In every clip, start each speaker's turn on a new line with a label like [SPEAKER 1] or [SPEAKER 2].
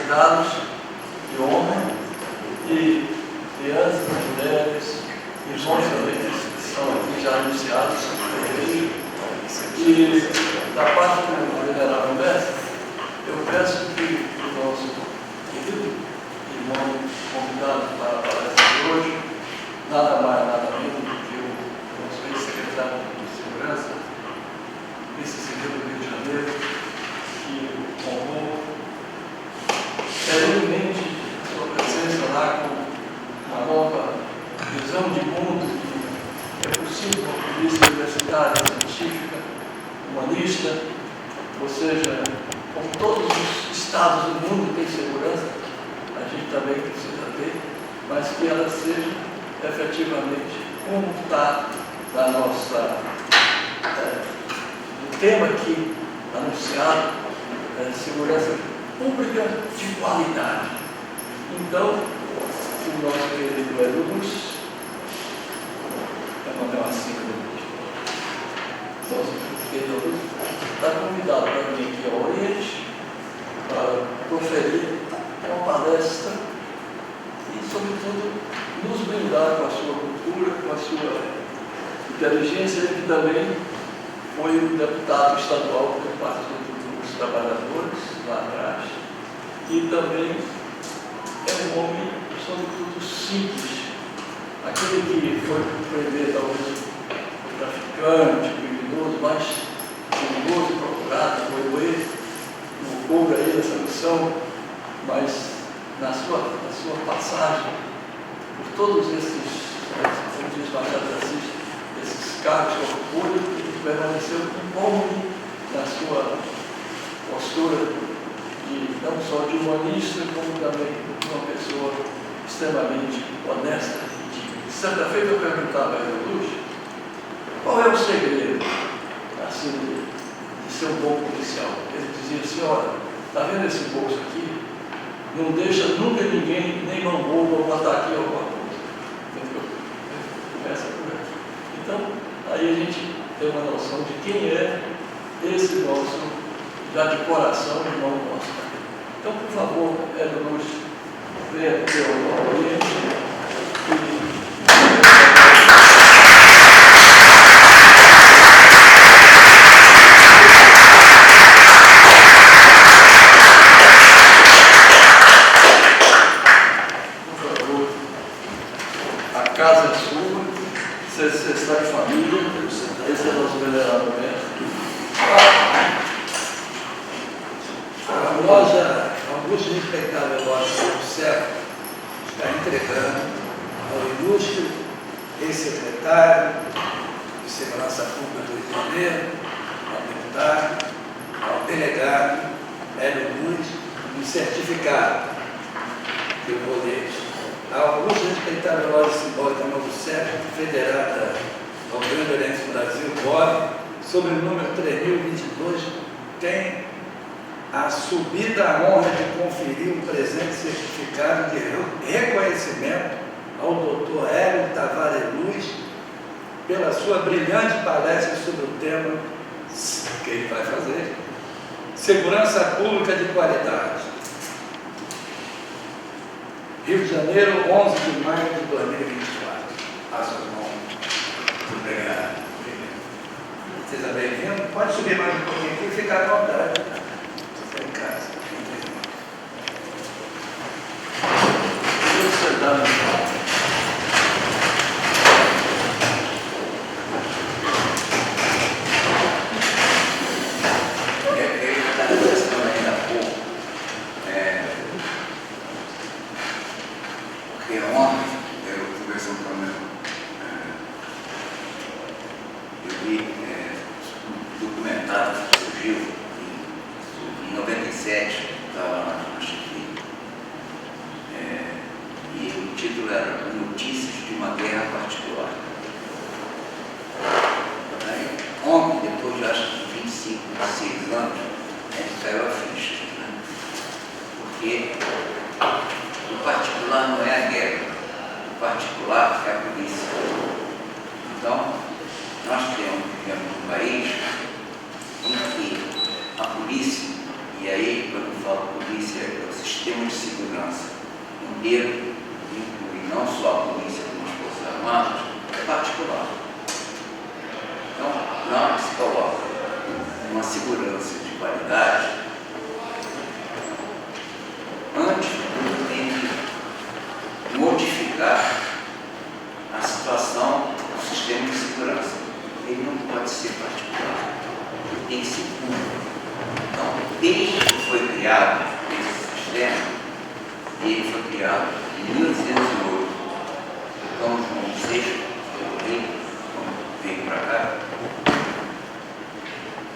[SPEAKER 1] cuidados de homem e crianças, mulheres, irmãos também que são aqui já anunciados. E da parte do general Mestre, eu peço que o nosso querido irmão convidado para a palestra de hoje, nada mais, nada menos do que o nosso ex-secretário de Segurança, vice-secretário do Rio de Janeiro, que honrou serenemente a sua presença lá com uma nova visão de mundo que é possível com a polícia universitária, científica, humanista, ou seja, como todos os estados do mundo têm segurança, a gente também precisa ter, mas que ela seja efetivamente como está na nossa no tema aqui anunciado, segurança pública de qualidade. Então, o nosso querido Hélio Luz, eu mandei uma sigla, nosso querido Luz, está convidado para vir aqui ao Oriente para proferir uma palestra e, sobretudo, nos brindar com a sua cultura, com a sua inteligência. Ele também foi o deputado estadual do Partido dos Trabalhadores, lá atrás, e também é um homem, sobretudo, simples, aquele que foi prender, talvez, o traficante, o criminoso, mais criminoso, procurado, foi ele, o couro aí dessa missão, mas na sua passagem por todos esses, como diz Machado de Assis, esses cargos que ocupou, ele permaneceu incómodo na sua postura de, não só de humanista, como também de uma pessoa extremamente honesta e digna. Certa feita eu perguntava a ele, Luz, qual é o segredo assim, de ser um bom policial? Ele dizia assim, olha, está vendo esse bolso aqui? Não deixa nunca ninguém, nem mão boba, botar aqui alguma coisa. Entendeu? Começa por aqui. Então, aí a gente tem uma noção de quem é esse nosso, já de coração, irmão nosso. Então, por favor, Hélio Luz, venha aqui ao Oriente
[SPEAKER 2] sobre o número 3022, tem a subida à honra de conferir um presente certificado de reconhecimento ao Dr. Hélio Tavares Luz pela sua brilhante palestra sobre o tema que ele vai fazer, Segurança Pública de Qualidade. Rio de Janeiro, 11 de maio de 2024. A suas mãos. Muito obrigado. Seja bem-vindo. Pode subir mais um pouquinho aqui e ficar à vontade. Você em casa.
[SPEAKER 1] Você dá
[SPEAKER 3] porque ontem eu conversando com o meu, eu vi documentário que surgiu em 97, estava lá na Chile, e o título era Notícias de uma Guerra Particular. Aí, ontem, depois de acho que 25, 26 anos, caiu a ficha, né? Porque o particular não é a guerra, o particular é a polícia. Então, nós vivemos num país em que a polícia, e aí quando eu falo polícia é o sistema sistema de segurança inteiro, inclui não só a polícia como as Forças Armadas, é particular. Então, na hora que se coloca uma segurança de qualidade, antes tem que modificar a situação do sistema de segurança. Ele não pode ser particular, ele tem que ser público. Então, desde que foi criado esse sistema, ele foi criado em 1808. Então, João VI, o rei, veio para cá.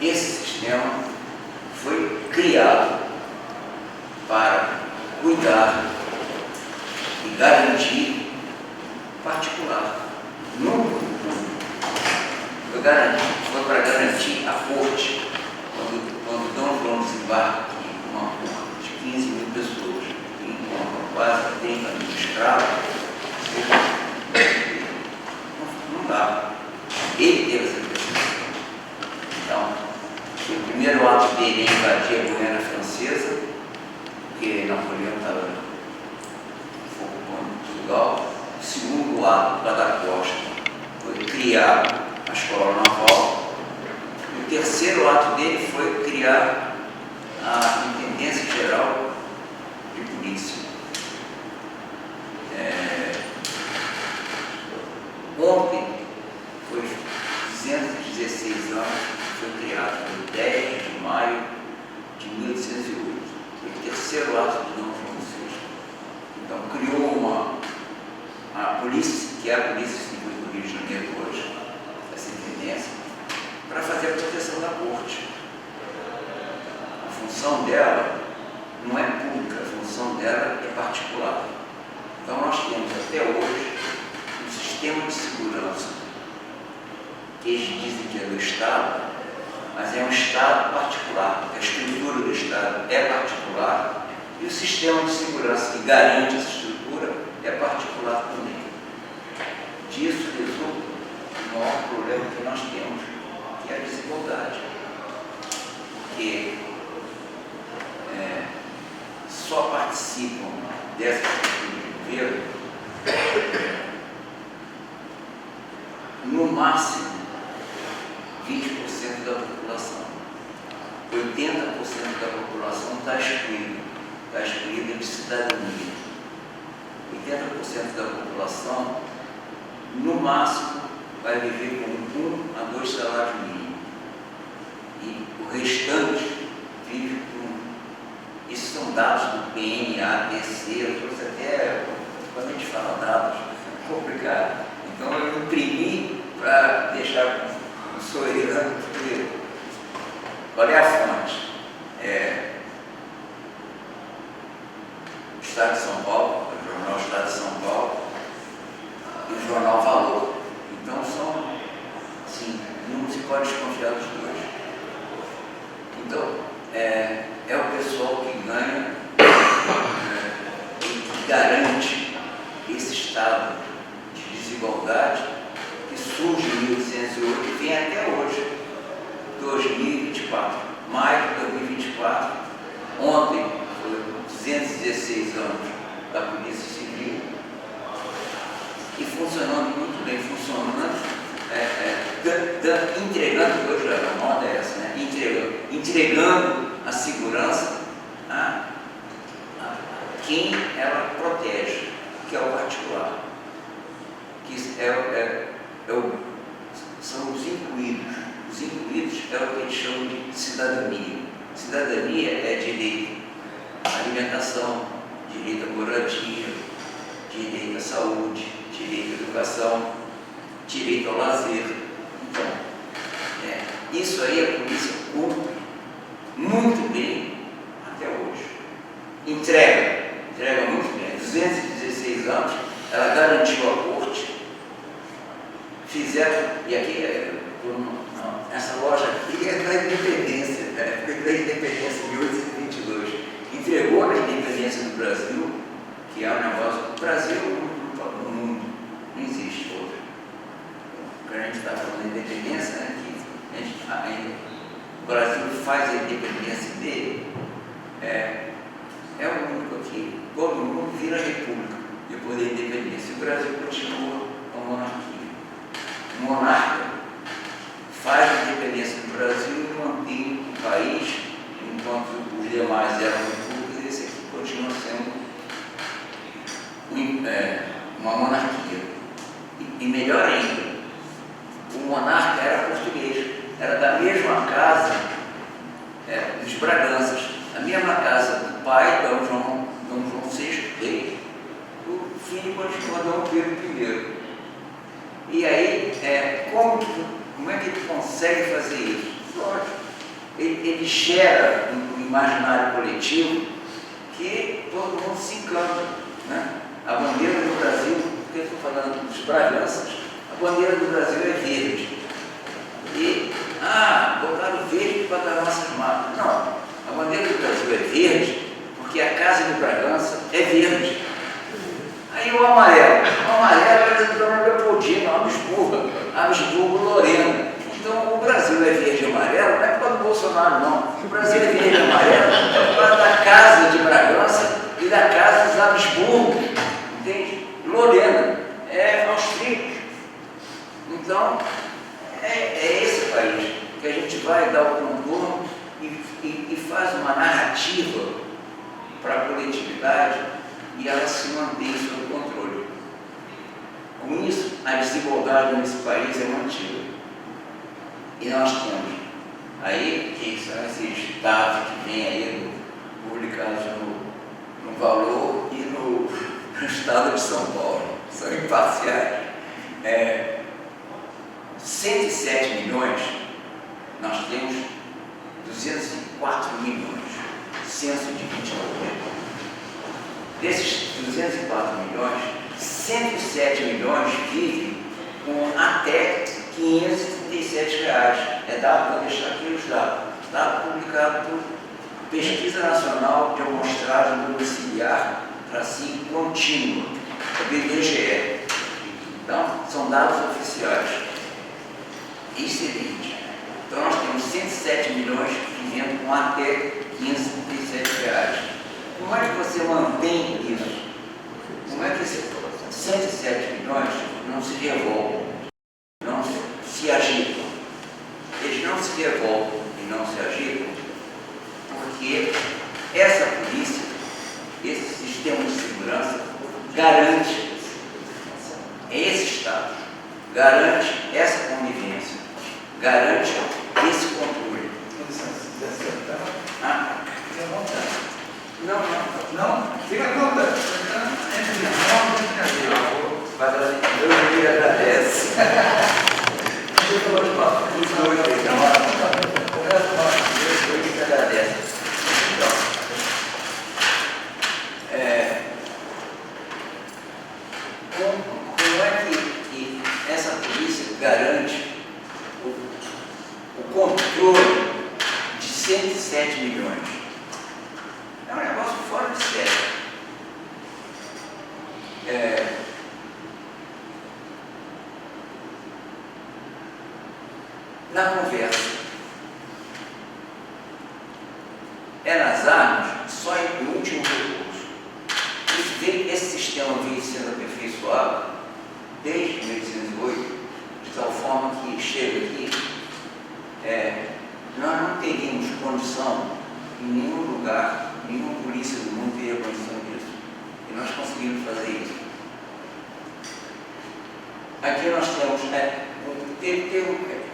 [SPEAKER 3] Esse sistema foi criado para cuidar e garantir particular. Nunca foi para garantir a corte. Quando Dom João desembarca em uma corte de 15 mil pessoas, em quase 30 mil escravos, não dá. Ele teve essa decisão. Então, o primeiro ato dele é invadir a Guiana Francesa, porque Napoleão estava ocupando Portugal. O segundo ato, lá da costa, foi criar a escola naval. O terceiro ato dele foi criar a Intendência Geral de Polícia. Ontem, foi 216 anos, foi criado no 10 de maio de 1808. Foi o terceiro ato de Dom João VI. Então, criou a polícia, que é a Polícia Civil do Rio de Janeiro hoje, essa intendência, para fazer a proteção da corte. A função dela não é pública, a função dela é particular. Então nós temos até hoje um sistema de segurança que eles dizem que é do Estado, mas é um Estado particular. A estrutura do Estado é particular e o sistema de segurança que garante essa estrutura é particular também. Disso resulta o maior problema que nós temos, que é a desigualdade. Porque só participam dessa estrutura de governo no máximo 20% da população. 80% da população está excluída de cidadania. 80% da população, no máximo, vai viver com 1 a 2 salários mínimos. E o restante vive com... Isso são dados do PNA, DC, eu trouxe até, quando a gente fala dados, é complicado. Então eu imprimi para deixar com sorriso. Qual é a fonte? O Estado de São Paulo, o Jornal Estado de São Paulo e o Jornal Valor. Então são, assim, não se pode desconfiar dos dois. Então, é o pessoal que ganha e que garante esse estado de desigualdade que surge em 1808 e vem até hoje, 2024, maio de 2024. Ontem foi 216 anos da Polícia Civil e funcionando muito bem, entregando, hoje a moda é essa, né? Entregando a segurança a quem ela protege, que é o particular, que são os incluídos. Os incluídos é o que eles chamam de cidadania. Cidadania é direito à alimentação, direito à moradia, direito à saúde, direito à educação, direito ao lazer. Então, isso aí a polícia cumpre muito bem até hoje. Entrega muito bem. 216 anos, ela garantiu a corte, fizeram, e aqui, essa loja aqui é da independência, foi da independência de 1822. Entregou a independência do Brasil, que é um negócio, o Brasil no mundo, não existe outro. Quando a gente está falando de independência, né, que o Brasil faz a independência dele, é o único aqui. Todo mundo vira república depois da independência. O Brasil continua uma monarquia. O monarca faz a independência do Brasil e mantém o país, enquanto os demais eram repúblicas, esse aqui continua sendo uma monarquia. E melhor ainda, o monarca era português, era da mesma casa dos Braganças, a mesma casa do pai, Dom João VI rei. O filho continua Dom Pedro I. E aí, como é que ele consegue fazer isso? Lógico, ele gera um imaginário coletivo que todo mundo se encanta, né? A bandeira do Brasil, porque eu estou falando dos Braganças, a bandeira do Brasil é verde. E, botaram verde para dar nossas marcas. Não, a bandeira do Brasil é verde porque a casa de Bragança é verde. Aí o amarelo era de Dona Leopoldina, Habsburgo Lorena. Então o Brasil é verde e amarelo, não é por causa do Bolsonaro, não. O Brasil é verde e amarelo é por causa da casa de Bragança e da casa dos Habsburgo. Entende? Lorena é austríaco. Então, é esse país que a gente vai dar o contorno e faz uma narrativa para a coletividade e ela se mantém sob controle. Com isso, a desigualdade nesse país é mantida. E nós temos aí, que são esses dados que vêm aí publicados no Valor e no Estado de São Paulo, são imparciais. 107 milhões, nós temos 204 milhões, censo de 29. Desses 204 milhões, 107 milhões vivem com até R$537. É dado para deixar aqui os dados. Dado publicado por Pesquisa Nacional de Amostragem Domiciliar Tracinho Contínua, BDGE. Então, são dados oficiais. Isso é 20. Então, nós temos 107 milhões vivendo com até R$537. Como é que você mantém isso? Como é que esses 107 milhões não se revoltam, não se agitam? Eles não se revoltam e não se agitam porque essa polícia, esse sistema de segurança garante esse Estado, garante essa convivência, garante esse controle.
[SPEAKER 2] Fica à vontade.
[SPEAKER 3] Não.
[SPEAKER 2] Fica à vontade. Entre nós, brincadeira.
[SPEAKER 3] Eu me agradeço. Eu me agradeço. Como é que essa polícia garante o controle de 107 milhões? É um negócio fora de série. Na conversa, nas armas, só em último recurso. Esse sistema vem sendo aperfeiçoado desde 1808, de tal forma que chega aqui, nós não teríamos condição em nenhum lugar, nenhuma polícia do mundo teria condição disso. E nós conseguimos fazer isso. Aqui nós temos,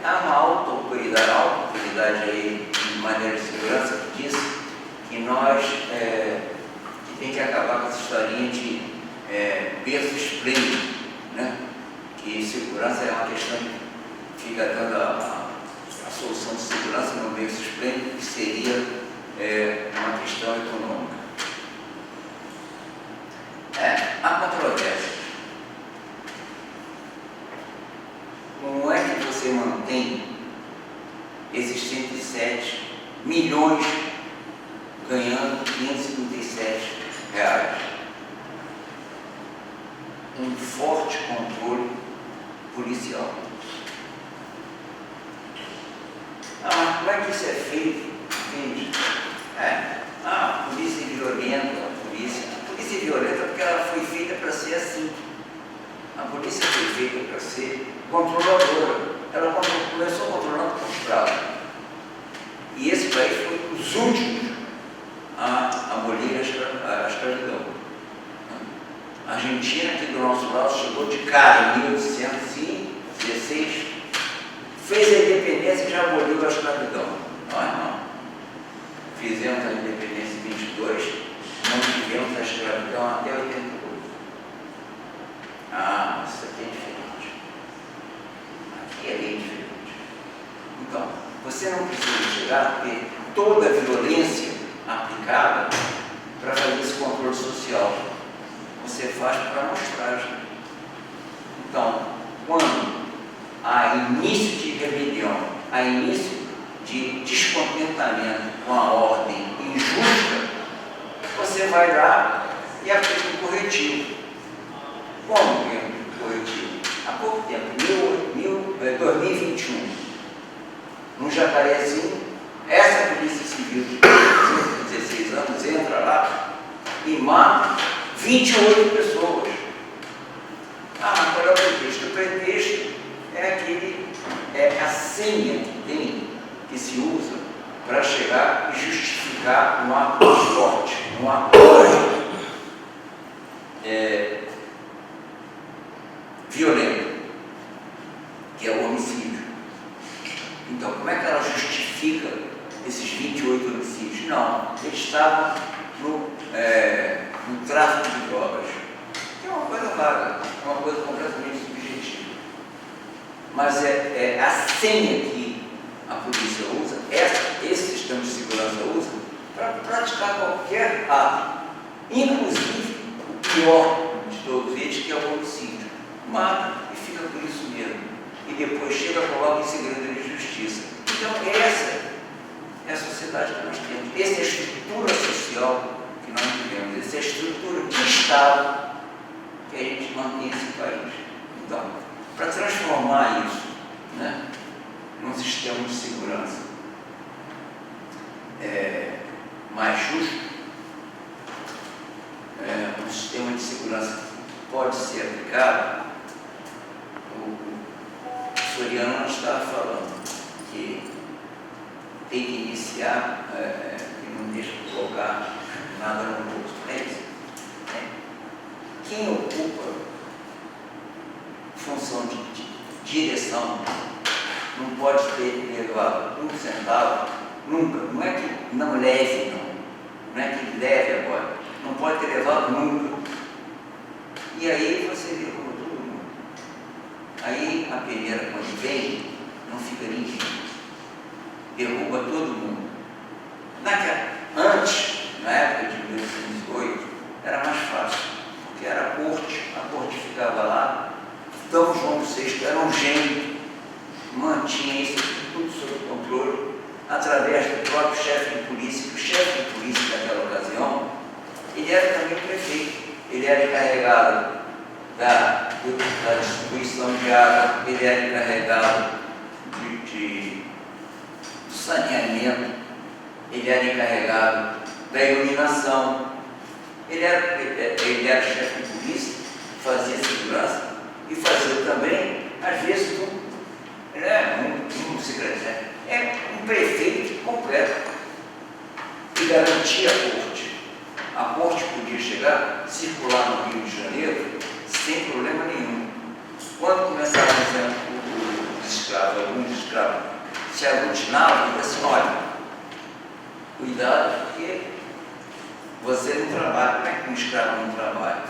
[SPEAKER 3] há uma autoridade aí, de maneira de segurança, que diz que nós que tem que acabar com essa historinha de berço esplêndido, né? Que segurança é uma questão que fica dando a solução de segurança no berço esplêndido, que seria uma questão econômica. Há controvérsia. Como é que você mantém esses 107 milhões ganhando R$537? Um forte controle policial. Mas como é que isso é feito? Entende? A polícia é violenta, ser assim. A polícia foi feita para ser controladora. Ela começou controlando com escravos. E esse país foi os últimos a abolir a escravidão. A Argentina, aqui do nosso lado, chegou de cara em 1816, fez a independência e já aboliu a escravidão. Nós não. Fizemos a independência em 22, não tivemos a escravidão até 88. Ah, isso aqui é diferente. Aqui é bem diferente. Então, você não precisa chegar a ter toda a violência aplicada para fazer esse controle social. Você faz para amostragem. Então, quando há início de rebelião, há início de descontentamento com a ordem injusta, você vai lá e aplica um corretivo. Como que é um corretivo? Há pouco tempo, 2021, no Jacarezinho, essa Polícia Civil de 16 anos entra lá e mata 28 pessoas. Ah, mas qual é o pretexto? O pretexto é a senha que se usa para chegar e justificar um ato forte, um ato violento, que é o homicídio. Então, como é que ela justifica esses 28 homicídios? Não, eles estavam no tráfico de drogas, que é uma coisa vaga, é uma coisa completamente subjetiva. Mas é a senha que a polícia usa, esse sistema de segurança usa, para praticar qualquer ato, inclusive o pior de todos eles, que é o homicídio. Mata e fica por isso mesmo. E depois chega e coloca em segredo de justiça. Então, essa é a sociedade que nós temos. Essa é a estrutura social que nós vivemos. Essa é a estrutura de Estado que a gente mantém nesse país. Então, para transformar isso, né, num sistema de segurança mais justo, um sistema de segurança pode ser aplicado. O Soriano estava falando que tem que iniciar, e não deixa de colocar nada no bolso. Quem ocupa função de direção não pode ter levado um centavo nunca. Não é que não leve, não é que leve agora, não pode ter levado nunca. E aí você derruba todo mundo. Aí a peneira, quando vem, não fica ninguém. Derruba todo mundo. Antes, na época de 1808, era mais fácil, porque era a corte ficava lá. Então João VI era um gênio, mantinha isso tudo sob controle, através do próprio chefe de polícia. O chefe de polícia naquela ocasião, ele era também prefeito. Ele era encarregado da distribuição de água, ele era encarregado do saneamento, ele era encarregado da iluminação, ele era chefe de polícia, fazia segurança e fazia também, às vezes, um secretário, um prefeito completo, que garantia a corte. A corte podia chegar, circular no Rio de Janeiro, sem problema nenhum. Quando começaram os escravos, alguns escravos se aglutinavam e assim, olha, cuidado, porque você não trabalha. Como é que um escravo não trabalha?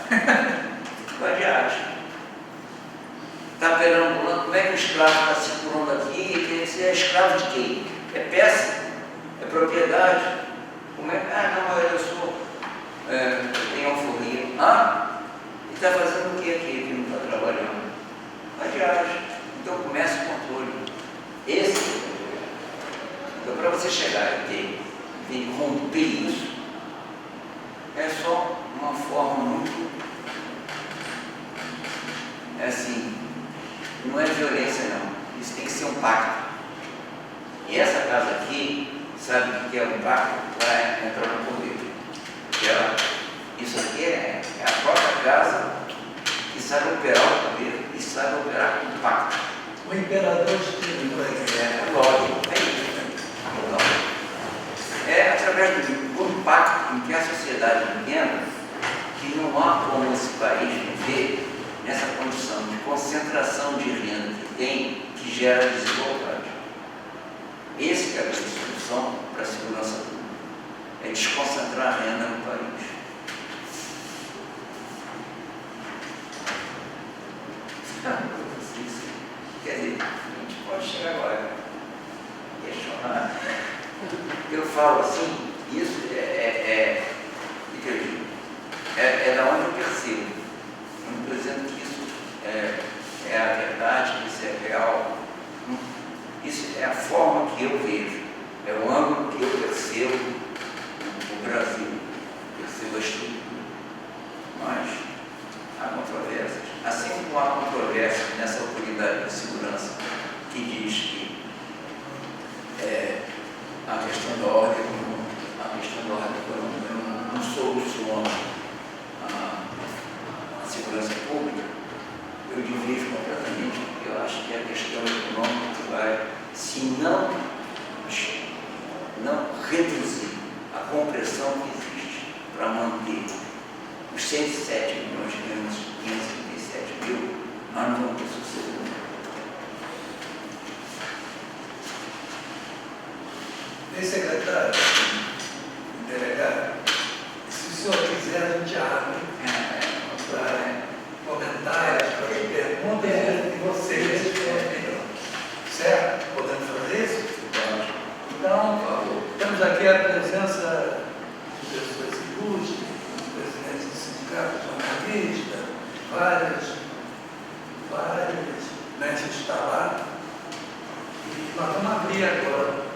[SPEAKER 3] Vadiagem. Está perambulando, como é que o escravo está circulando aqui? Você é escravo de quem? É peça? É propriedade? Como é que. Não, eu sou. Eu tenho alforria. Ele está fazendo o que aqui? Ele não está trabalhando. Vadiagem. Então começa o controle. Esse é o controle. Então, para você chegar e romper isso, é só uma forma muito. Assim, não é violência, não. Isso tem que ser um pacto. E essa casa aqui, sabe o que é um pacto para entrar no poder? Isso aqui é a própria casa saiba operar o poder e saiba operar com pacto.
[SPEAKER 2] O imperador esteve por aqui.
[SPEAKER 3] É lógico, é isso. Então, é através do pacto em que a sociedade entenda que não há como esse país viver nessa condição de concentração de renda que tem, que gera desigualdade. Essa é a grande solução para a segurança pública. É desconcentrar a renda no país. Quer dizer, a gente pode chegar agora e questionar. Eu falo assim, isso é da onde eu percebo. Eu não estou dizendo que isso é a verdade, que isso é real. Isso é a forma que eu vejo, é o ângulo que eu percebo o Brasil, percebo a estrutura. Mas há controvérsias. Assim como há controvérsia nessa autoridade de segurança que diz que a questão da ordem econômica não soluciona a segurança pública, eu divido completamente, porque eu acho que a questão econômica vai, se não reduzir a compressão que existe para manter os 107 milhões de menos 537 mil, nós não vamos ter sucesso.
[SPEAKER 2] Secretário, delegado, se o senhor quiser, a gente abre para comentários, para perguntas e vocês respondem. Certo? Podemos fazer isso? Então, por favor, temos aqui a presença de pessoas ilustres, presidentes do sindicato jornalista, várias mentes está lá. E nós vamos abrir agora.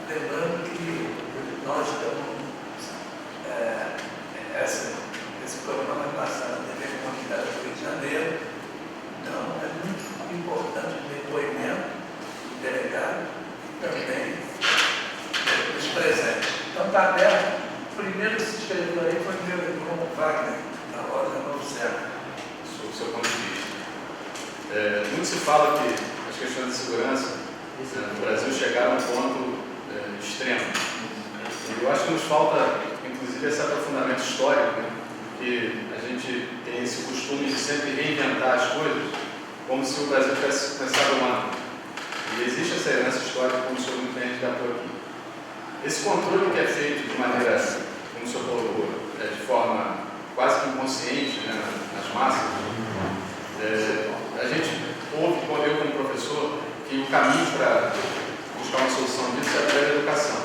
[SPEAKER 2] Lembrando que nós estamos, esse programa vai passar na TV Comunidade do Rio de Janeiro, então é muito importante o depoimento do delegado e também dos presentes. Então está aberto. O primeiro que se inscreveu aí foi meu irmão Wagner, da Rosa Novo Século.
[SPEAKER 4] Sob o seu ponto de vista. Muito se fala que as questões de segurança no Brasil chegaram a um ponto extremo. E eu acho que nos falta, inclusive, esse aprofundamento histórico, né? Porque a gente tem esse costume de sempre reinventar as coisas como se o Brasil tivesse começado um ano. E existe essa herança histórica, como o senhor muito bem resgatou aqui. Esse controle que é feito de maneira, como o senhor falou, de forma quase que inconsciente, né, nas massas, a gente ouve, eu como professor, que o caminho para buscar uma solução disso é através da educação.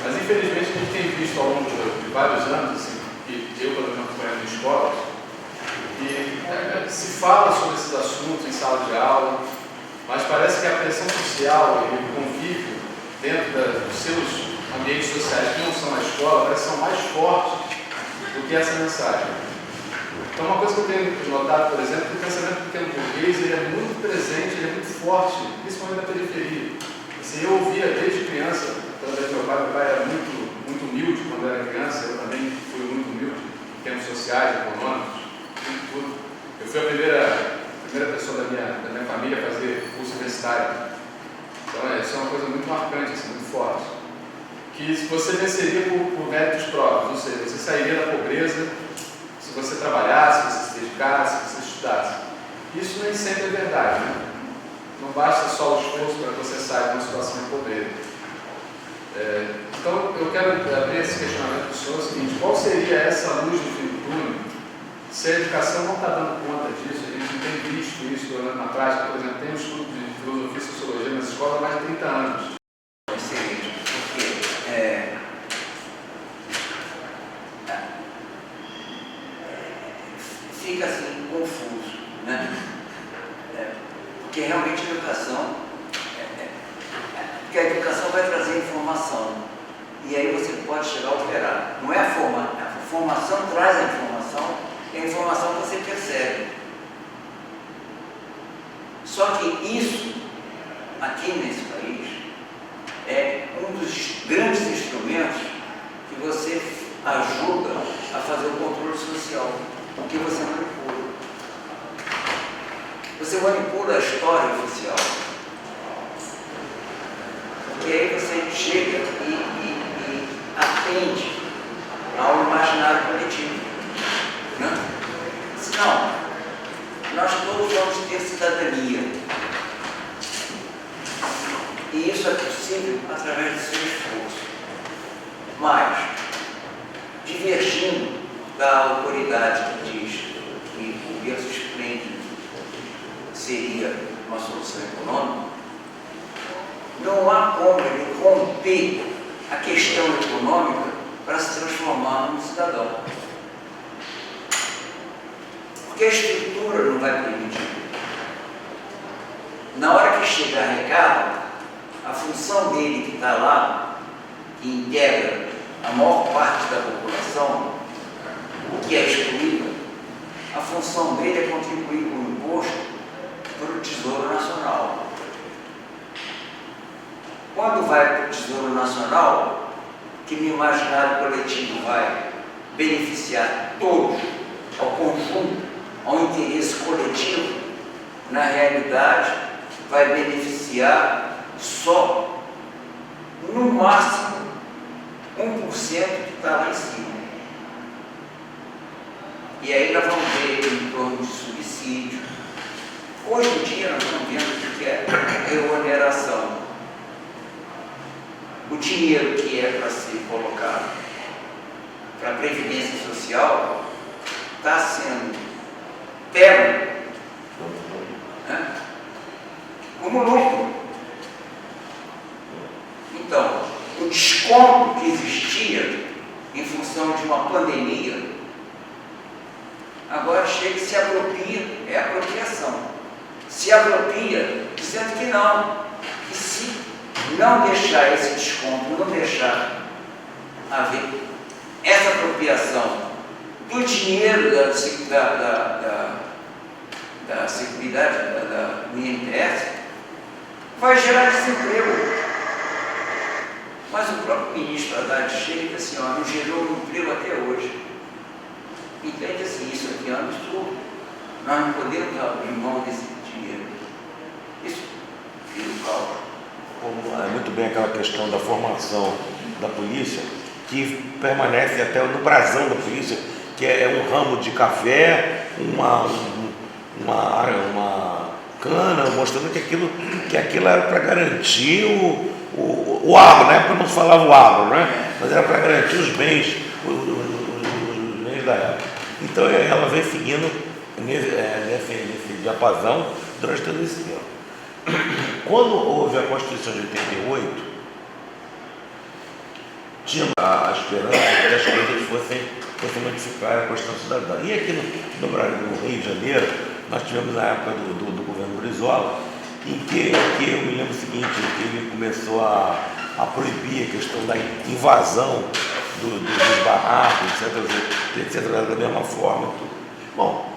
[SPEAKER 4] Mas, infelizmente, a gente tem visto ao longo de vários anos, assim, que eu, pelo menos, acompanhando em escolas, que se fala sobre esses assuntos em sala de aula, mas parece que a pressão social e o convívio dentro dos seus ambientes sociais que não são na escola, parece que são mais fortes do que essa mensagem. Então, uma coisa que eu tenho notado, por exemplo, é que o pensamento pequeno burguês ele é muito presente, ele é muito forte, principalmente na periferia. Assim, eu ouvia desde criança, através do meu pai era muito humilde quando eu era criança, eu também fui muito humilde, em termos sociais, econômicos, tudo. Eu fui a primeira pessoa da minha família a fazer curso universitário. Então, isso é uma coisa muito marcante, assim, muito forte. Que você venceria por méritos próprios, ou seja, você sairia da pobreza se você trabalhasse, se você se dedicasse, se você estudasse. Isso nem sempre é verdade, né? Não basta só o esforço para que você saia de uma situação de pobreza. Então, eu quero abrir esse questionamento para o senhor, o seguinte: qual seria essa luz no fim do túnel se a educação não está dando conta disso? A gente não tem visto isso na prática. Por exemplo, tem um estudo de filosofia e sociologia nas escolas há mais de 30 anos.
[SPEAKER 3] Fica assim confuso, né? Porque realmente a educação, porque a educação vai trazer informação e aí você pode chegar a operar. Não é a formação traz a informação, é a informação que você percebe. Só que isso, aqui nesse país, é um dos grandes instrumentos que você ajuda a fazer o controle social, porque você manipula. Você manipula a história oficial. Porque aí você chega e atende ao imaginário coletivo. Né? Não, nós todos vamos ter cidadania. E isso é possível através do seu esforço. Mas, divergindo da autoridade que diz que o berço esplêndido seria uma solução econômica, não há como ele romper a questão econômica para se transformar num cidadão. Porque a estrutura não vai permitir. Na hora que chega a recado, a função dele que está lá, que integra a maior parte da população, que é excluída, a função dele é contribuir com o imposto para o Tesouro Nacional. Quando vai para o Tesouro Nacional, que no imaginário coletivo vai beneficiar todos, ao conjunto, ao interesse coletivo, na realidade vai beneficiar só, no máximo, 1% que está lá em cima. E aí nós vamos ver em torno de subsídio. Hoje em dia nós estamos vendo o que é remuneração. O dinheiro que é para ser colocado para a Previdência Social está sendo pego, né, como lucro. Então, o desconto que existia em função de uma pandemia, agora chega e se apropria, é apropriação. Se apropria dizendo que não, que se não deixar esse desconto, não deixar haver essa apropriação do dinheiro da Seguridade, do INPS, vai gerar desemprego. Mas o próprio ministro Haddad chega e diz assim, ó, não gerou um emprego até hoje. Entende assim, isso aqui é um absurdo. Nós não podemos abrir mão desse dinheiro. Isso vira o caos.
[SPEAKER 5] É muito bem aquela questão da formação da polícia, que permanece até no brasão da polícia, que é um ramo de café, uma cana, mostrando que aquilo era para garantir o agro, na época não se falava o agro, né? Mas era para garantir os bens da época. Então ela vem seguindo nesse diapasão durante todo esse tempo. Quando houve a Constituição de 88, tinha a esperança que as coisas fossem modificar a Constituição Cidadã. E aqui no Brasil, no Rio de Janeiro, nós tivemos a época do governo Brizola, em que eu me lembro o seguinte, que ele começou a proibir a questão da invasão dos barracos, etc., da mesma forma. Tudo. Bom,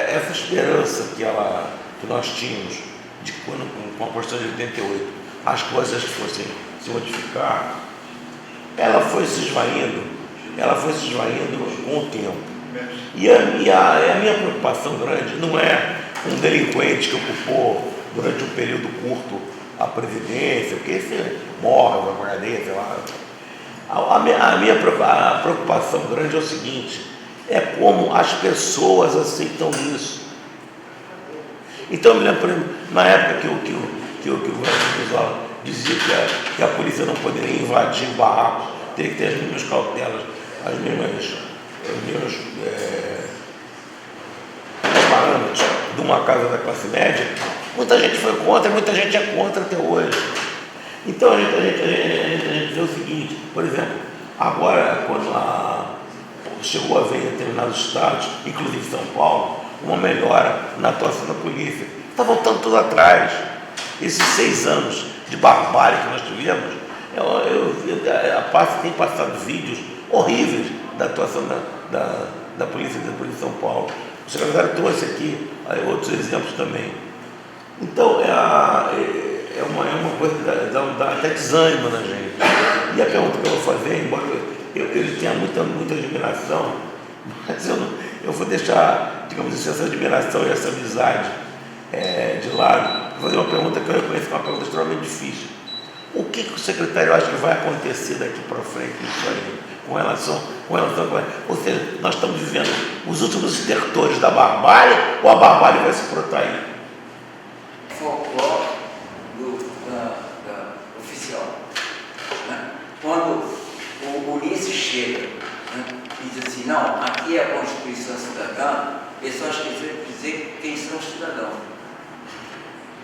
[SPEAKER 5] essa esperança que nós tínhamos de quando, com a Constituição de 88, as coisas fossem se modificar, ela foi se esvaindo com o tempo. E a minha preocupação grande não é um delinquente que ocupou durante um período curto a presidência, porque esse morre, vai para a cadeia, sei lá. A minha preocupação grande é o seguinte, é como as pessoas aceitam isso. Então, eu me lembro, na época que o governo Brizola dizia que a polícia não poderia invadir barracos, teria que ter as mesmas cautelas, os mesmos parâmetros de uma casa da classe média. Muita gente foi contra, muita gente é contra até hoje. Então a gente vê o seguinte, por exemplo, agora quando chegou a ver em determinados estados, inclusive São Paulo, uma melhora na atuação da polícia. Está voltando tudo atrás. Esses 6 anos de barbárie que nós tivemos, tem passado vídeos horríveis da atuação da polícia de São Paulo. O secretário trouxe aqui outros exemplos também. Então, é uma coisa que dá até desânimo na gente. E a pergunta que eu vou fazer, embora eu tenha muita admiração, mas eu vou deixar digamos assim, essa admiração e essa amizade de lado, vou fazer uma pergunta que eu reconheço que é uma pergunta extremamente difícil. O que o secretário acha que vai acontecer daqui para frente nisso aí, com relação a... Ou seja, nós estamos vivendo os últimos estertores da barbárie ou a barbárie vai se protrair?
[SPEAKER 3] Folclore da oficial. Né? Quando o Ulisses chega, né, e diz assim, não, aqui é a Constituição Cidadã, ele só esqueceu de dizer quem são os cidadãos.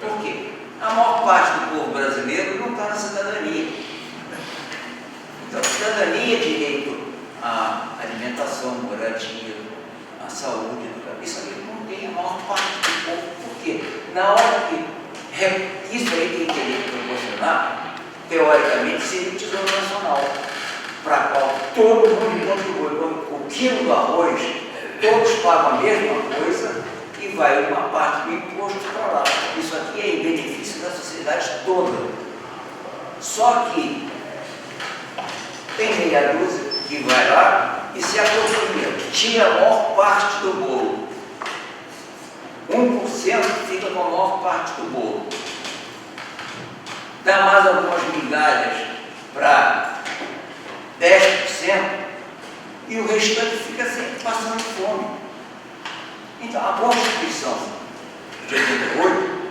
[SPEAKER 3] Por quê? A maior parte do povo brasileiro não está na cidadania. Então, cidadania é direito à alimentação, moradia, à saúde, isso aí não tem a maior parte do povo. Por quê? Na hora que isso aí tem que proporcionar, teoricamente, seria o Tesouro Nacional, para qual todo mundo contribui. O quilo do arroz, todos pagam a mesma coisa e vai uma parte do imposto para lá. Isso aqui é em benefício da sociedade toda. Só que tem meia dúzia que vai lá e se apropria, tira a maior parte do bolo. 1% fica com a maior parte do bolo. Dá mais algumas migalhas para 10% e o restante fica sempre passando fome. Então, a Constituição de 88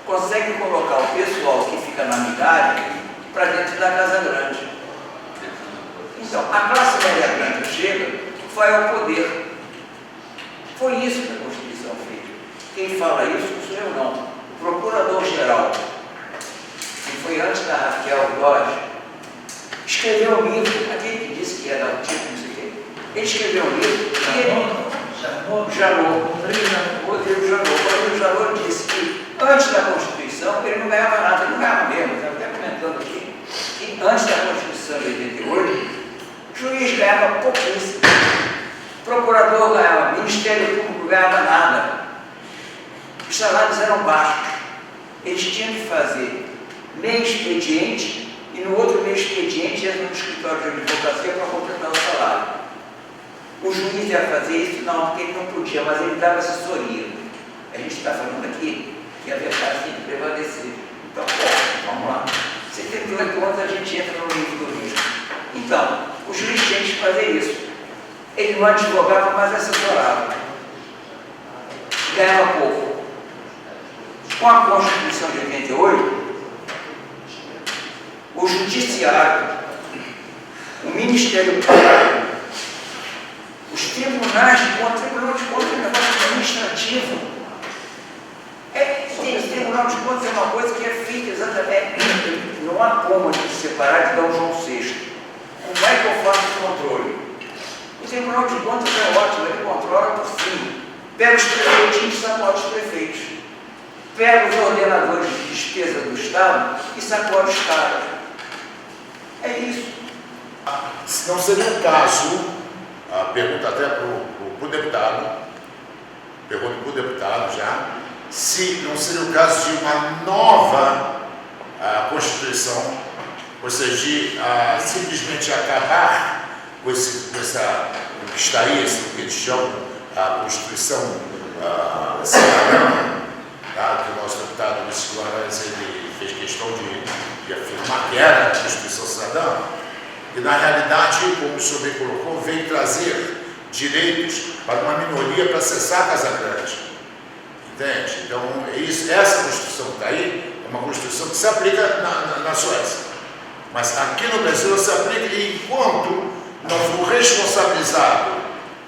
[SPEAKER 3] consegue colocar o pessoal que fica na migalha para dentro da Casa Grande. Então, a classe média grande chega, vai ao poder. Foi isso que a Constituição fez. Quem fala isso não sou eu, não. O Procurador-Geral, que foi antes da Raquel Dodge, escreveu um livro, aquele que disse que ia dar o título, não sei o quê. Ele escreveu um livro e ele... Rodrigo Janot disse que antes da Constituição ele não ganhava nada, ele não ganhava mesmo, estava até comentando aqui, que antes da Constituição de 88, o juiz ganhava pouquíssimo, o procurador ganhava, o Ministério Público ganhava nada, os salários eram baixos, eles tinham que fazer meio expediente e no outro meio expediente ia no escritório de advocacia para completar o salário. O juiz ia fazer isso? Não, porque ele não podia, mas ele dava assessoria. A gente está falando aqui que a verdade tem que prevalecer. Então, vamos lá. 78 anos a gente entra no livro do risco. Então, o juiz tinha que fazer isso. Ele não advogava, mas assessorava. Ganhava pouco. Com a Constituição de 88, o Judiciário, o Ministério Público, os tribunais de contas, Tribunal de Contas é um negócio administrativo. O Tribunal de Contas é uma coisa que é feita exatamente, não há como de separar de Dom João VI. Como é que eu faço o controle? O Tribunal de Contas é ótimo, ele controla por cima. Pega os prefeitinhos e sacode os prefeitos. Pega os ordenadores de despesa do Estado e sacode os caras. É isso.
[SPEAKER 6] Não seria um caso, pergunta até para o deputado, pergunto para o deputado já, se não seria o caso de uma nova Constituição, ou seja, de simplesmente acabar com essa, o que está aí, o que eles chamam a Constituição Cidadã, tá? Que o nosso deputado Luiz Guimarães ele fez questão de afirmar que era a Constituição Cidadã, que na realidade, como o senhor bem colocou, veio trazer direitos para uma minoria para acessar a Casa Grande. Entende? Então, essa Constituição que está aí é uma Constituição que se aplica na Suécia. Mas aqui no Brasil não se aplica enquanto não for responsabilizado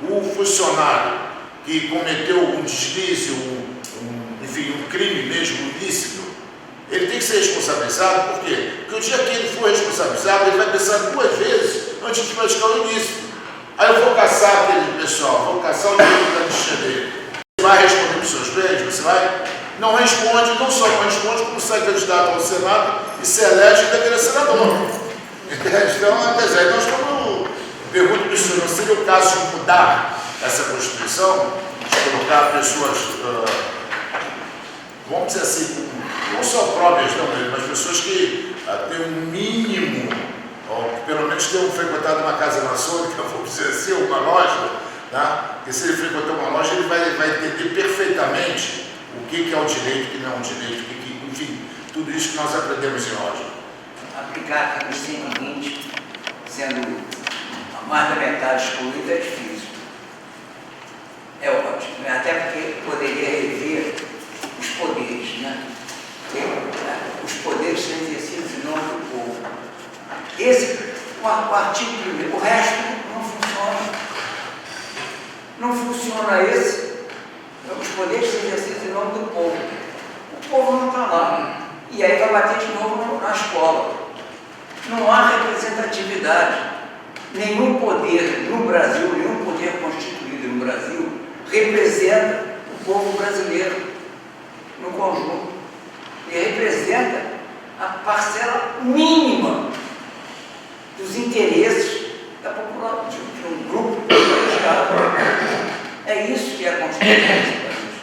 [SPEAKER 6] o funcionário que cometeu um deslize, enfim, um crime mesmo ilícito. Ele tem que ser responsabilizado, por quê? Porque o dia que ele for responsabilizado, ele vai pensar 2 vezes antes de praticar o ilícito. Aí eu vou caçar aquele pessoal, vou caçar o direito da lixeira dele. Você vai responder pelos seus bens? Você vai? Não responde, não só não responde, como sai candidato ao Senado e se elege e ainda querer senador. Então, apesar, nós estamos... Pergunto para o senhor, não seria o caso de mudar essa Constituição, de colocar pessoas, vamos dizer assim, não só próprias, não, mas pessoas que têm um mínimo, ou que pelo menos tenham frequentado uma casa maçônica, vamos dizer assim, uma loja, Tá? Porque se ele frequentar uma loja, ele vai entender perfeitamente o que é o direito, o que não é um direito, enfim, tudo isso que nós aprendemos em loja.
[SPEAKER 3] Aplicar aqui nos 120, sendo mais da metade excluída, é difícil. É ótimo, né? Até porque poderia rever os poderes, né? Os poderes são exercidos em nome do povo. O artigo 1º, o resto não funciona. Não funciona esse. Os poderes são exercidos em nome do povo. O povo não está lá. E aí vai bater de novo na escola. Não há representatividade. Nenhum poder no Brasil, nenhum poder constituído no Brasil, representa o povo brasileiro no conjunto. Ele representa a parcela mínima dos interesses da população, de um grupo privilegiado. É isso que é a Constituição desse país.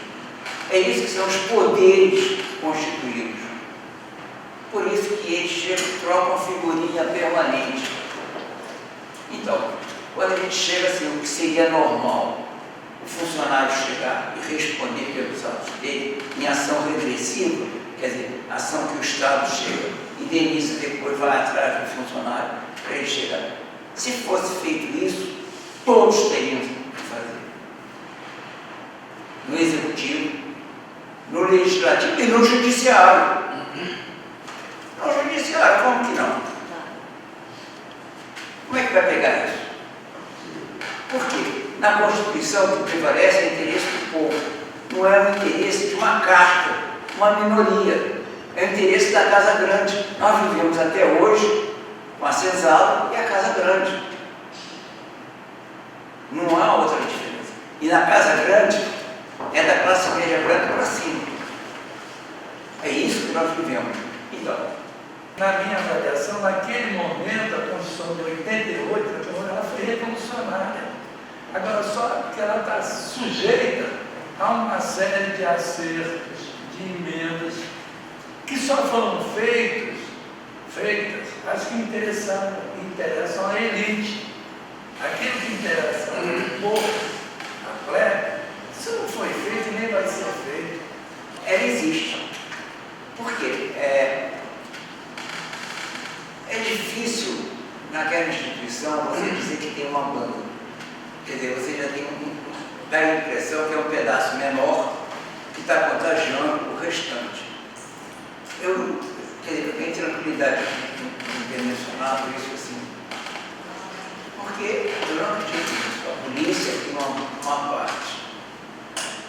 [SPEAKER 3] É isso que são os poderes constituídos. Por isso que eles trocam figurinha permanente. Então, quando a gente chega assim, o que seria normal, o funcionário chegar e responder pelos atos dele em ação regressiva, quer dizer, ação que o Estado chega, indeniza e depois vai atrás do funcionário para ele chegar. Se fosse feito isso, todos teriam que fazer. No Executivo, no Legislativo e no Judiciário. No Judiciário, como que não? Como é que vai pegar isso? Por quê? Na Constituição o que prevalece é o interesse do povo. Não é o interesse de uma casta, uma minoria. É o interesse da Casa Grande. Nós vivemos até hoje com a senzala e a Casa Grande. Não há outra diferença. E na Casa Grande é da classe média branca para cima. É isso que nós vivemos. Então,
[SPEAKER 2] na minha avaliação, naquele momento, a Constituição de 88, ela foi revolucionária. Agora, só que ela está sujeita a uma série de acertos, de emendas, que só foram feitas, acho que interessam a elite. Aquilo que interessa ao povo, a plebe, isso não foi feito e nem vai ser feito.
[SPEAKER 3] ela existe. Por quê? É difícil, naquela instituição, você dizer que tem uma banda. Quer dizer, você já tem dá a impressão que é um pedaço menor que está contagiando o restante. Eu tenho tranquilidade de ter mencionado isso assim, porque eu não acredito nisso. A polícia tem uma parte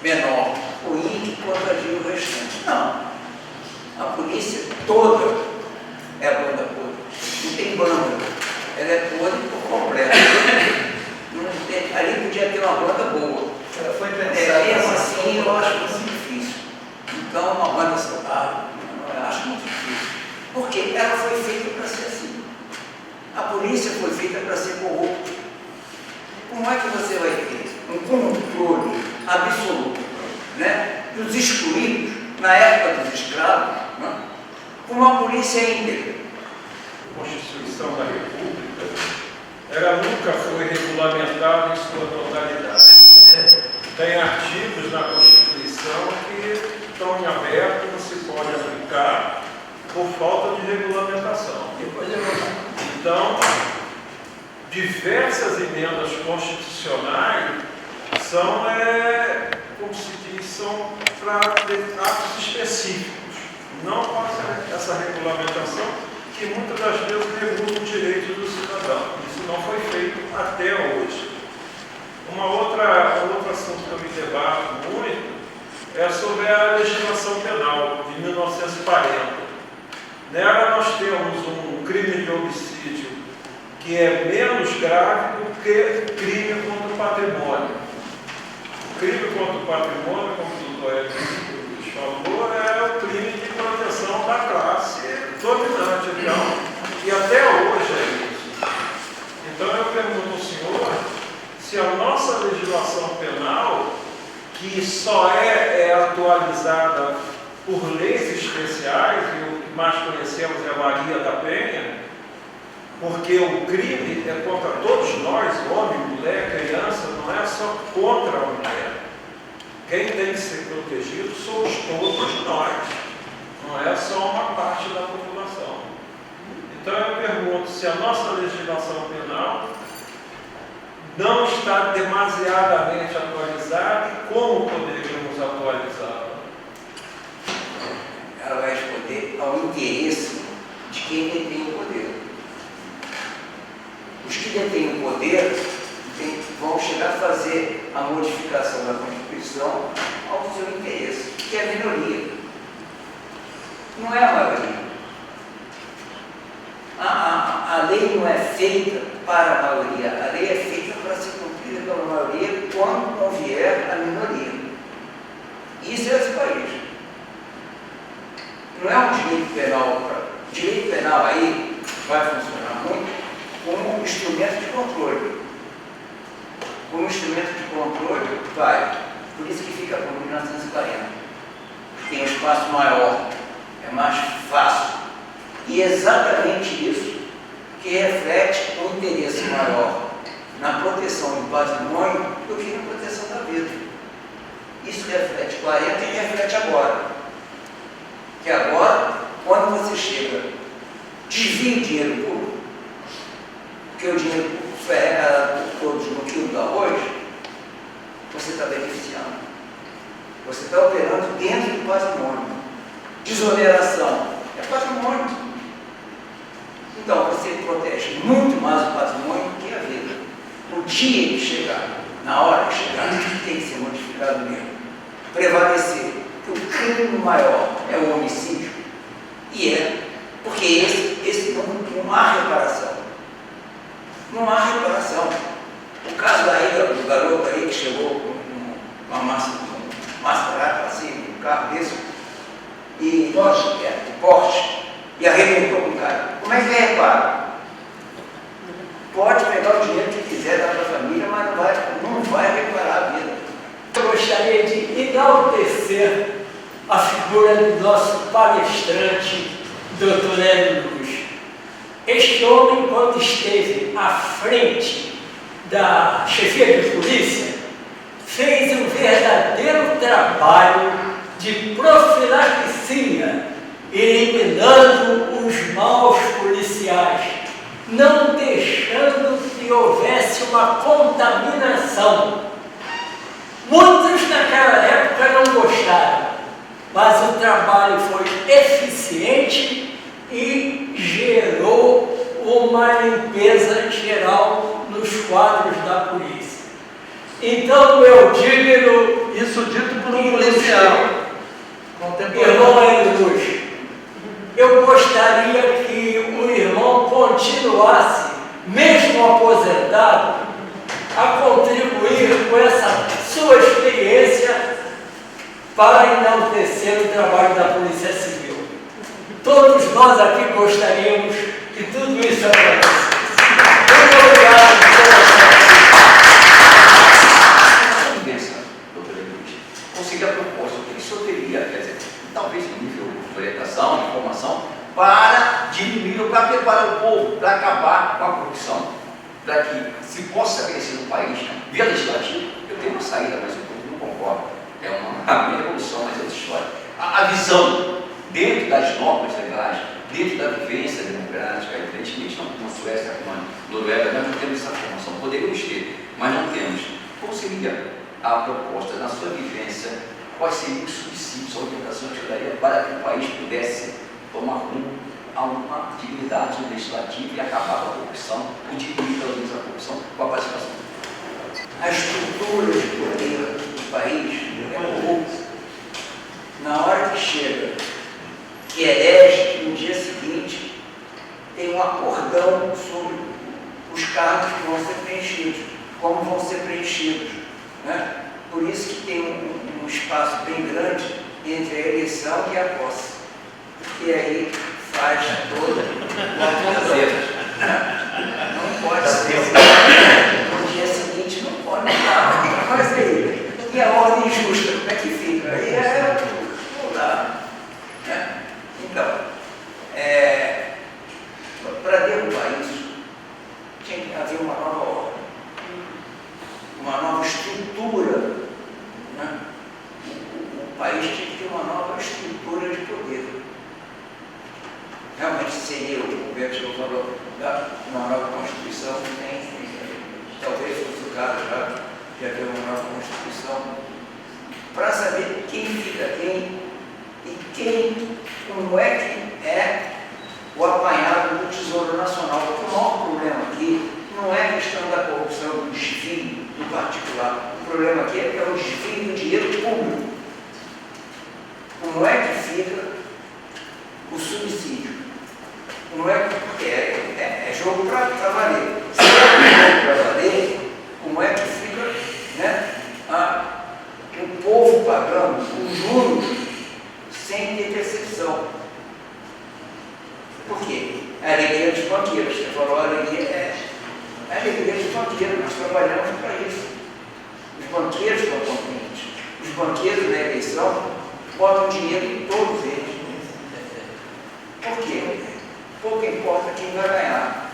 [SPEAKER 3] menor, ruim, que contagia o restante. Não. A polícia toda é a banda podre. Não tem banda. Ela é podre por completo. Ali podia ter uma banda boa.
[SPEAKER 2] Ela foi pensada.
[SPEAKER 3] Mesmo assim, eu acho muito difícil. Então, uma banda saudável, eu acho muito difícil. Porque ela foi feita para ser assim. A polícia foi feita para ser corrupta. Como é que você vai ter um controle absoluto, né, dos excluídos, na época dos escravos, né, com uma polícia íntegra?
[SPEAKER 7] A Constituição da República, ela nunca foi regulamentada em sua totalidade. Tem artigos na Constituição que estão em aberto, não se pode aplicar por falta de regulamentação. Então, diversas emendas constitucionais são, como se diz, são para atos específicos, não para essa regulamentação que muitas das vezes regula o direito do cidadão. Isso não foi feito até hoje. Um outro assunto que eu me debato muito é sobre a legislação penal de 1940. Nela nós temos um crime de homicídio que é menos grave do que crime contra o patrimônio. O crime contra o patrimônio, como o doutor Luiz falou, é o crime de proteção da classe dominante. Então, e até hoje é isso. Então eu pergunto ao senhor se a nossa legislação penal, que só é atualizada por leis especiais, e o que mais conhecemos é a Maria da Penha, porque o crime é contra todos nós, homem, mulher, criança, não é só quem tem que ser protegido somos todos nós, não é só uma parte da população. Então eu pergunto se a nossa legislação penal não está demasiadamente atualizada e como poderíamos atualizá-la?
[SPEAKER 3] Ela vai responder ao interesse de quem detém o poder. Os que detêm o poder vão chegar a fazer a modificação da Constituição ao seu interesse, que é a minoria. Não é a maioria. A lei não é feita para a maioria, a lei é feita para ser cumprida pela maioria quando convier a minoria. Isso é esse país. Não é um direito penal. O direito penal aí vai funcionar muito como instrumento de controle. Como instrumento de controle, vai. Por isso que fica por 1940. Tem um espaço maior, é mais fácil. E é exatamente isso que reflete um interesse maior na proteção do patrimônio do que na proteção da vida. Isso reflete 40 e reflete agora. Que agora, quando você chega, desvia o dinheiro público, porque o dinheiro público foi arrecadado por todos no quilo do arroz, você está beneficiando. Você está operando dentro do patrimônio. Desoneração é patrimônio. Então, você protege muito mais o patrimônio do que a vida. No dia que chegar, na hora que chegar, tem que ser modificado mesmo. Prevalecer que o crime maior é o homicídio. E é, porque esse não há reparação. Não há reparação. O caso do garoto aí que chegou com uma máscara assim, um carro desse, e Porsche, e arrebentou com o cara. Como é que é reparo? Pode pegar o dinheiro que quiser dar para a família, mas não vai reparar a vida.
[SPEAKER 8] Eu gostaria de enaltecer a figura do nosso palestrante, Dr. Hélio Luz. Este homem, quando esteve à frente da chefia de polícia, fez um verdadeiro trabalho de profilaxia, eliminando os maus policiais, não deixando que houvesse uma contaminação. Muitos naquela época não gostaram, mas o trabalho foi eficiente e gerou uma limpeza geral nos quadros da polícia. Então, meu digno,
[SPEAKER 2] Isso dito por um policial contemporâneo.
[SPEAKER 8] irmão Hélio Luz, eu gostaria que o irmão continuasse, mesmo aposentado, a contribuir com essa sua experiência para enaltecer o trabalho da Polícia Civil. Todos nós aqui gostaríamos que tudo isso acontecesse. Muito obrigado
[SPEAKER 3] Convença, doutor Luiz, conseguir a proposta que ele só teria, quer dizer, talvez no nível de orientação, de informação, para diminuir, para preparar o povo, para acabar com a corrupção, para que se possa estabelecer no país, via legislativa, eu tenho uma saída, mas o povo não concorda. É uma minha evolução, mas é outra história. A visão dentro das normas legais, dentro da vivência democrática, evidentemente não na Suécia, como na Noruega, nós não temos essa formação, poderíamos ter, mas não temos. Qual seria a proposta na sua vivência? Quais seriam os subsídios, a orientação que eu daria para que o país pudesse tomar rumo a uma atividade legislativa e acabar com a corrupção, ou diminuir pelo menos a corrupção com a participação? A estrutura de poder do país é pouco. Na hora que chega, que elege, no dia seguinte, tem um acordão sobre os cargos que vão ser preenchidos, como vão ser preenchidos. Né? Por isso que tem um espaço bem grande entre a eleição e a posse. E aí faz toda não pode ser. No dia seguinte não pode estar. Mas aí, e a ordem justa, como é que fica? Aí não dá. Né? Então, para derrubar isso, tinha que haver uma nova ordem, uma nova estrutura, né? para saber quem fica quem e como é que é o apanhado do Tesouro Nacional. Porque o maior problema aqui não é a questão da corrupção, do desvio do particular. O problema aqui é o desvio do dinheiro público. Como é que fica o subsídio? Como é que, porque é jogo para valer. Se é jogo para valer, como é que fica, né, o povo pagando os juros sem ter percepção? Por quê? É a alegria dos banqueiros. Você falou, a alegria é a alegria dos banqueiros. Nós trabalhamos para isso. Os banqueiros estão contentes. Os banqueiros na eleição botam dinheiro em todos eles. Por quê? Pouco importa quem vai ganhar.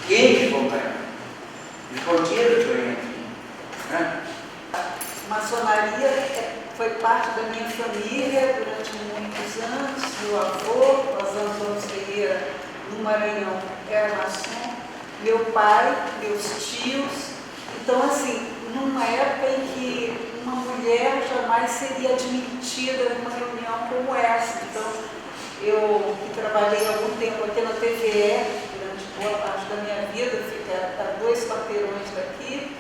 [SPEAKER 3] Eles vão ganhar. Os banqueiros ganham aqui. Né?
[SPEAKER 9] Maçonaria foi parte da minha família durante muitos anos. Meu avô, Antônio Ferreira, no Maranhão, era maçom. Meu pai, meus tios. Então, assim, numa época em que uma mulher jamais seria admitida numa reunião como essa. Então, eu que trabalhei algum tempo aqui na TVE, durante boa parte da minha vida, fica a 2 quarteirões daqui,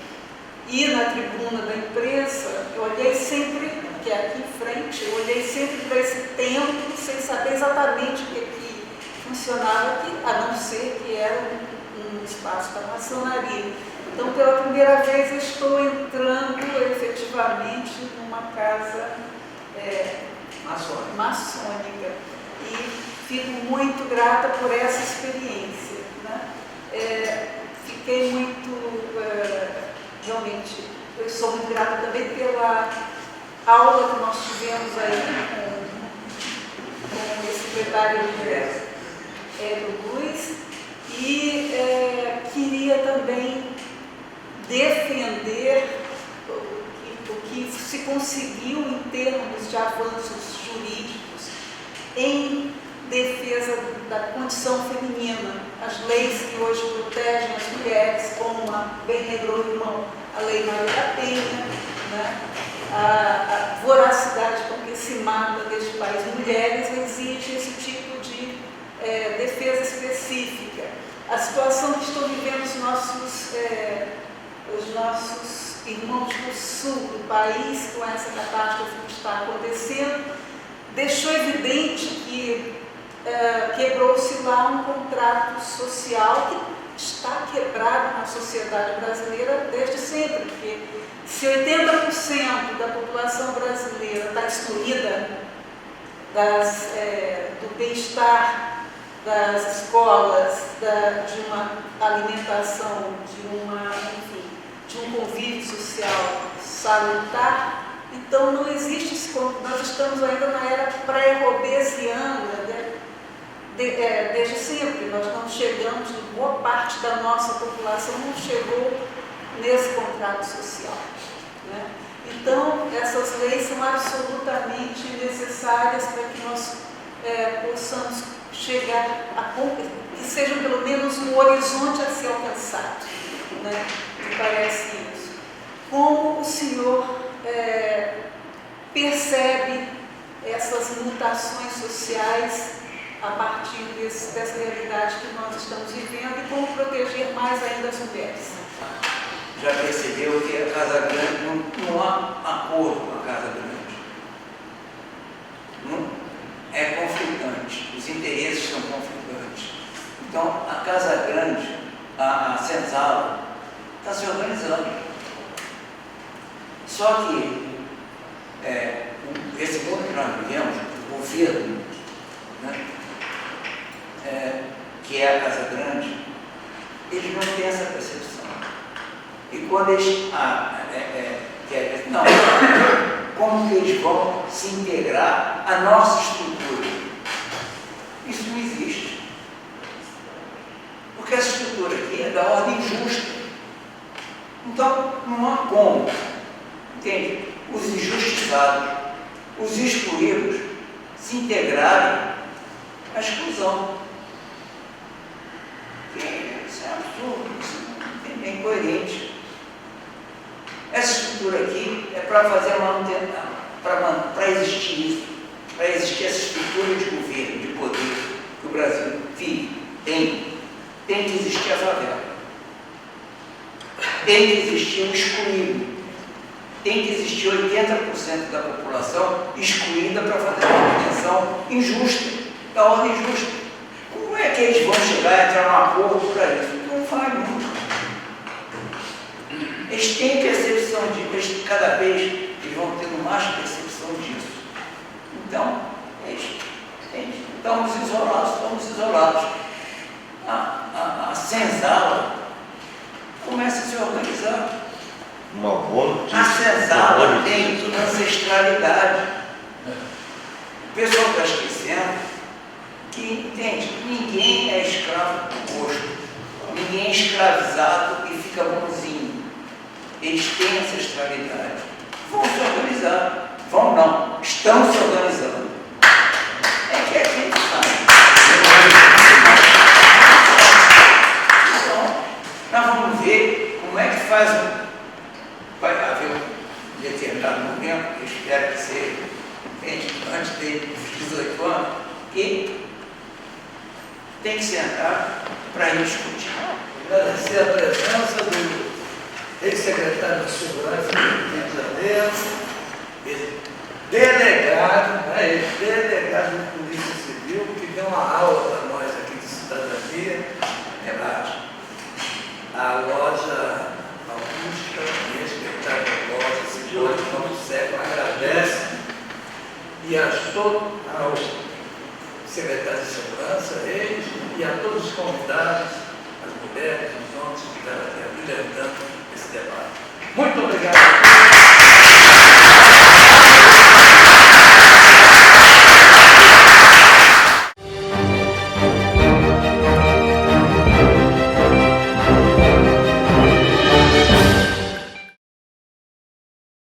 [SPEAKER 9] e na tribuna da imprensa, eu olhei sempre, que é aqui em frente, eu olhei sempre para esse templo, sem saber exatamente o que funcionava aqui, a não ser que era um espaço da maçonaria. Então, pela primeira vez, eu estou entrando efetivamente numa casa maçônica. E fico muito grata por essa experiência. Né? Fiquei muito, realmente, eu sou muito grata também pela aula que nós tivemos aí com esse secretário do Luiz, e queria também defender o que se conseguiu em termos de avanços jurídicos em defesa da condição feminina. As leis que hoje protegem as mulheres, como bem lembrou o irmão, a Lei Maria da Penha, né? A voracidade com que se mata neste país mulheres exige esse tipo de defesa específica. A situação que estão vivendo os nossos irmãos do sul do país com essa catástrofe que está acontecendo deixou evidente que quebrou-se lá um contrato social que está quebrado na sociedade brasileira desde sempre, porque se 80% da população brasileira está excluída do bem-estar, das escolas, de uma alimentação, de um convívio social salutar, então não existe esse controle. Nós estamos ainda na era pré-robesiana, né? Desde sempre. Nós não chegamos, boa parte da nossa população não chegou nesse contrato social. Né? Então, essas leis são absolutamente necessárias para que nós possamos chegar que sejam pelo menos um horizonte a ser alcançado. Né? Me parece isso. Como o senhor percebe essas mutações sociais a partir dessa realidade que nós estamos vivendo e como proteger mais ainda as mulheres?
[SPEAKER 3] Já percebeu que a Casa Grande não há acordo com a Casa Grande. Não é conflitante, os interesses são conflitantes. Então, a Casa Grande, a Senzala, está se organizando. Só que esse mundo que nós vivemos, o governo, né, que é a Casa Grande, eles não têm essa percepção. E quando eles como que eles vão se integrar à nossa estrutura? Isso não existe. Porque essa estrutura aqui é da ordem justa. Então, não há como, entende? Os injustiçados, os excluídos, se integrarem à exclusão. Isso é absurdo, isso é incoerente. Essa estrutura aqui é para fazer a manutenção, para existir isso, para existir essa estrutura de governo, de poder que o Brasil vive. Tem que existir a favela. Tem que existir o excluído. Tem que existir 80% da população excluída para fazer uma manutenção injusta, da ordem justa. Como é que eles vão chegar e entrar num acordo para isso? Não vai nunca. Eles têm percepção disso, cada vez eles vão tendo mais percepção disso. Então, estamos isolados. A senzala começa a se organizar.
[SPEAKER 5] Uma boa notícia.
[SPEAKER 3] A senzala tem ancestralidade. O pessoal está esquecendo que, entende, ninguém é escravo do gosto, ninguém é escravizado e fica bonzinho. Eles têm ancestralidade. Vão se organizar. Vão não, estão se organizando. É que a gente sabe. Então, nós vamos ver como é que faz. Vai haver um determinado momento, eu espero que seja antes dos 18 anos, que tem que sentar para discutir.
[SPEAKER 2] Agradecer a presença do ex-secretário de Segurança do Rio de Janeiro, delegado de Polícia Civil, que deu uma aula para nós aqui de cidadania, a loja Augusta, respeitável loja, Civil, do século, agradece e aos secretários de Segurança, eles e a todos os convidados, as mulheres, os homens que estiveram aqui abrilhantando esse debate. Muito obrigado.